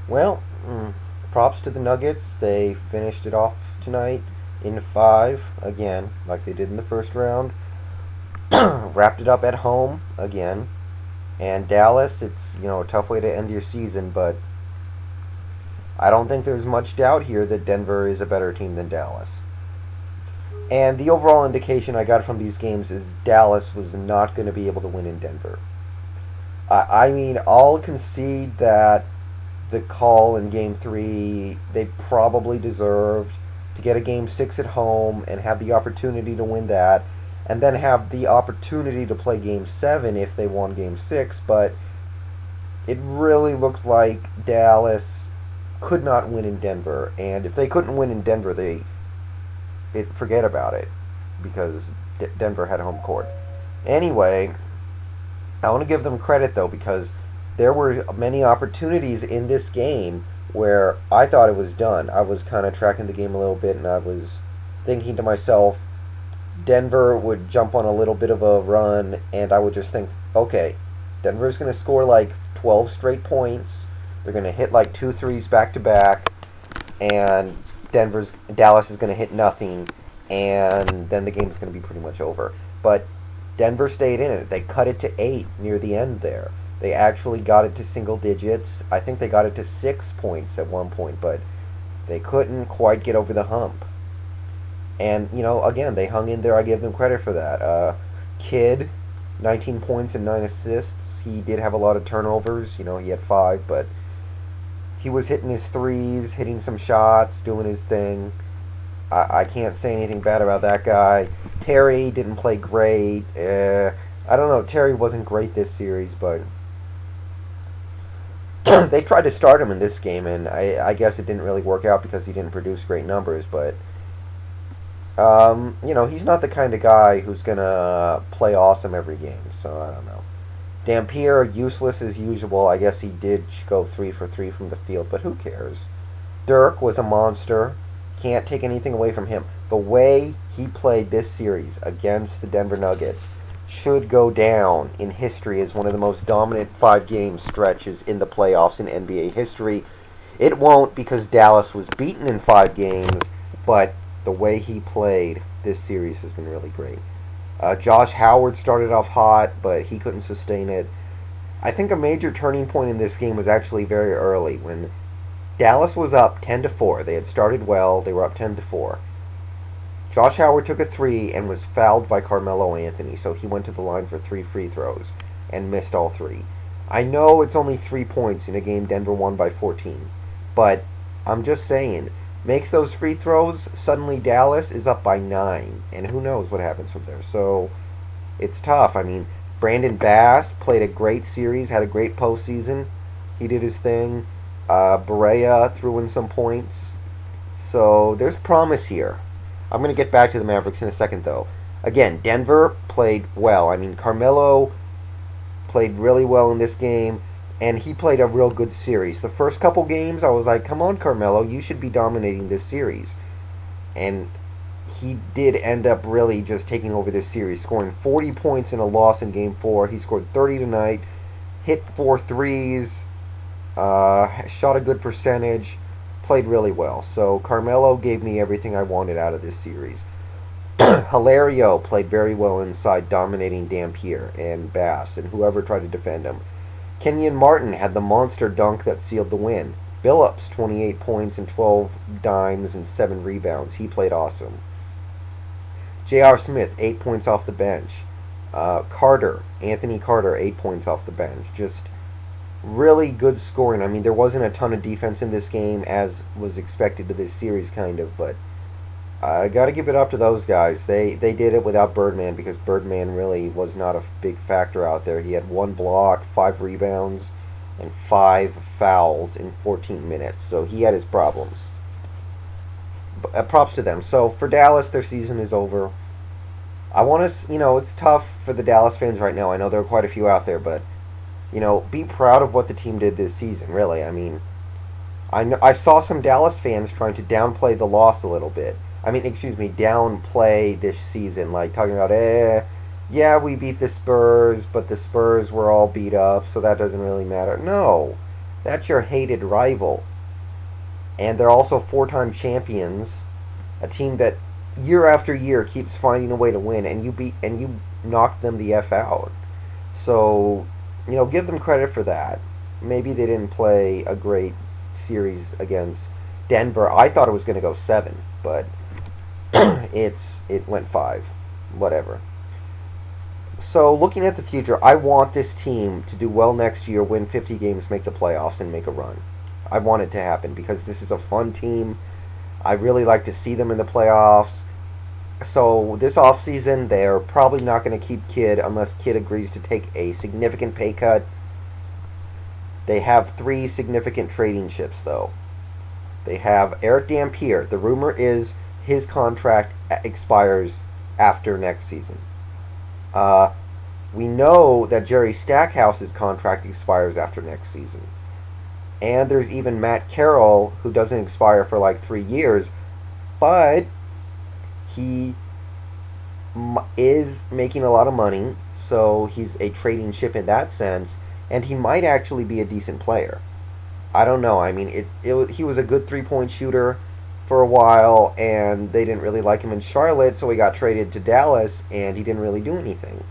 Well, props to the Nuggets. They finished it off tonight in 5 again, like they did in the first round. Wrapped it up at home again. And Dallas, it's a tough way to end your season, but I don't think there's much doubt here that Denver is a better team than Dallas. And the overall indication I got from these games is Dallas was not going to be able to win in Denver. I mean, I'll concede that the call in Game 3, they probably deserved to get a Game 6 at home and have the opportunity to win that, and then have the opportunity to play Game 7 if they won Game 6, but it really looked like Dallas could not win in Denver, and if they couldn't win in Denver, forget about it, because Denver had home court. Anyway, I want to give them credit though, because there were many opportunities in this game where I thought it was done. I was kind of tracking the game a little bit, and I was thinking to myself, Denver would jump on a little bit of a run, and I would just think, okay, Denver's going to score like 12 straight points. They're going to hit like 2 threes back to back, and Dallas is going to hit nothing, and then the game's going to be pretty much over. But Denver stayed in it. They cut it to 8 near the end there. They actually got it to single digits. I think they got it to 6 points at one point, but they couldn't quite get over the hump. And, again, they hung in there. I give them credit for that. Kidd, 19 points and 9 assists. He did have a lot of turnovers. He had 5, but he was hitting his threes, hitting some shots, doing his thing. I can't say anything bad about that guy. Terry didn't play great. I don't know. Terry wasn't great this series, but they tried to start him in this game, and I guess it didn't really work out because he didn't produce great numbers, but he's not the kind of guy who's going to play awesome every game, so I don't know. Dampier, useless as usual. I guess he did go 3 for 3 from the field, but who cares? Dirk was a monster. Can't take anything away from him. The way he played this series against the Denver Nuggets should go down in history as one of the most dominant 5-game stretches in the playoffs in NBA history. It won't, because Dallas was beaten in 5 games, but the way he played this series has been really great. Josh Howard started off hot, but he couldn't sustain it. I think a major turning point in this game was actually very early when Dallas was up 10-4. They had started well. They were up 10-4. Josh Howard took a 3 and was fouled by Carmelo Anthony, so he went to the line for 3 free throws and missed all 3. I know it's only 3 points in a game Denver won by 14, but I'm just saying, makes those free throws, suddenly Dallas is up by 9, and who knows what happens from there. So it's tough. I mean, Brandon Bass played a great series, had a great postseason. He did his thing. Barea threw in some points. So there's promise here. I'm going to get back to the Mavericks in a second, though. Again, Denver played well. I mean, Carmelo played really well in this game, and he played a real good series. The first couple games, I was like, come on, Carmelo, you should be dominating this series. And he did end up really just taking over this series, scoring 40 points in a loss in Game 4. He scored 30 tonight, hit 4 threes, shot a good percentage, played really well. So Carmelo gave me everything I wanted out of this series. Hilario played very well inside, dominating Dampier and Bass and whoever tried to defend him. Kenyon Martin had the monster dunk that sealed the win. Billups, 28 points and 12 dimes and 7 rebounds. He played awesome. J.R. Smith, 8 points off the bench. Anthony Carter, 8 points off the bench. Just really good scoring. I mean, there wasn't a ton of defense in this game, as was expected to this series, kind of, but I got to give it up to those guys. They did it without Birdman, because Birdman really was not a big factor out there. He had 1 block, 5 rebounds, and 5 fouls in 14 minutes, so he had his problems. Props to them. So for Dallas, their season is over. I want to, it's tough for the Dallas fans right now. I know there are quite a few out there, but be proud of what the team did this season, really. I mean, I saw some Dallas fans trying to downplay the loss a little bit. Downplay this season, like talking about, yeah, we beat the Spurs, but the Spurs were all beat up, so that doesn't really matter. No. That's your hated rival. And they're also four-time champions, a team that year after year keeps finding a way to win, and you knocked them the f out. So, give them credit for that. Maybe they didn't play a great series against Denver. I thought it was going to go 7, but it went 5. Whatever. So, looking at the future, I want this team to do well next year, win 50 games, make the playoffs, and make a run. I want it to happen because this is a fun team. I really like to see them in the playoffs. So this offseason, they're probably not going to keep Kidd unless Kidd agrees to take a significant pay cut. They have 3 significant trading chips, though. They have Eric Dampier. The rumor is his contract expires after next season. We know that Jerry Stackhouse's contract expires after next season. And there's even Matt Carroll, who doesn't expire for like 3 years, but he is making a lot of money, so he's a trading chip in that sense, and he might actually be a decent player. I don't know. I mean, he was a good three-point shooter for a while, and they didn't really like him in Charlotte, so he got traded to Dallas, and he didn't really do anything.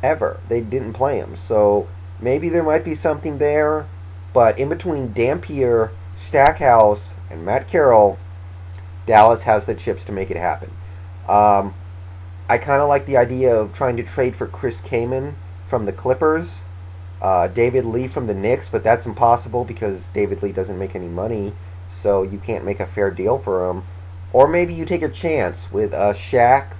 Ever. They didn't play him, so maybe there might be something there, but in between Dampier, Stackhouse, and Matt Carroll, Dallas has the chips to make it happen. I kind of like the idea of trying to trade for Chris Kaman from the Clippers, David Lee from the Knicks, but that's impossible because David Lee doesn't make any money, so you can't make a fair deal for him. Or maybe you take a chance with Shaq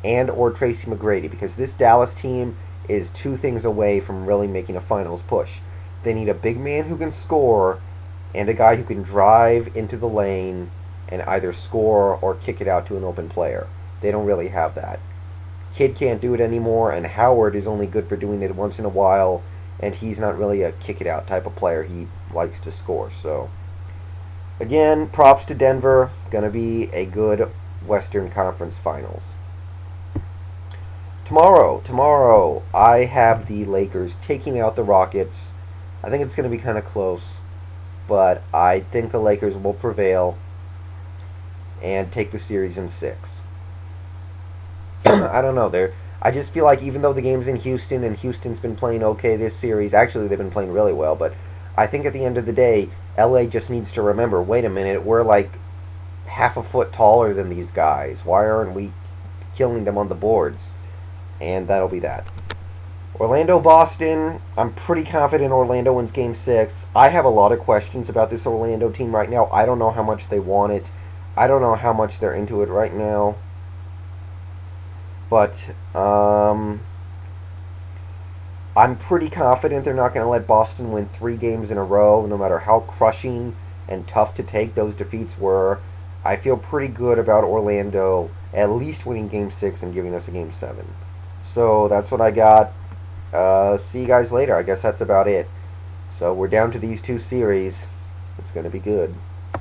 and or Tracy McGrady, because this Dallas team is 2 things away from really making a finals push. They need a big man who can score and a guy who can drive into the lane and either score or kick it out to an open player. They don't really have that. Kidd can't do it anymore, and Howard is only good for doing it once in a while, and he's not really a kick it out type of player. He likes to score. So, again, props to Denver. Gonna be a good Western Conference Finals. Tomorrow, I have the Lakers taking out the Rockets. I think it's going to be kind of close, but I think the Lakers will prevail and take the series in 6. I don't know. I just feel like even though the game's in Houston and Houston's been playing okay this series, actually they've been playing really well, but I think at the end of the day, LA just needs to remember, wait a minute, we're like half a foot taller than these guys. Why aren't we killing them on the boards? And that'll be that. Orlando-Boston, I'm pretty confident Orlando wins Game 6. I have a lot of questions about this Orlando team right now. I don't know how much they want it. I don't know how much they're into it right now. But, I'm pretty confident they're not going to let Boston win 3 games in a row, no matter how crushing and tough to take those defeats were. I feel pretty good about Orlando at least winning Game 6 and giving us a Game 7. So that's what I got. See you guys later. I guess that's about it. So we're down to these 2 series. It's going to be good.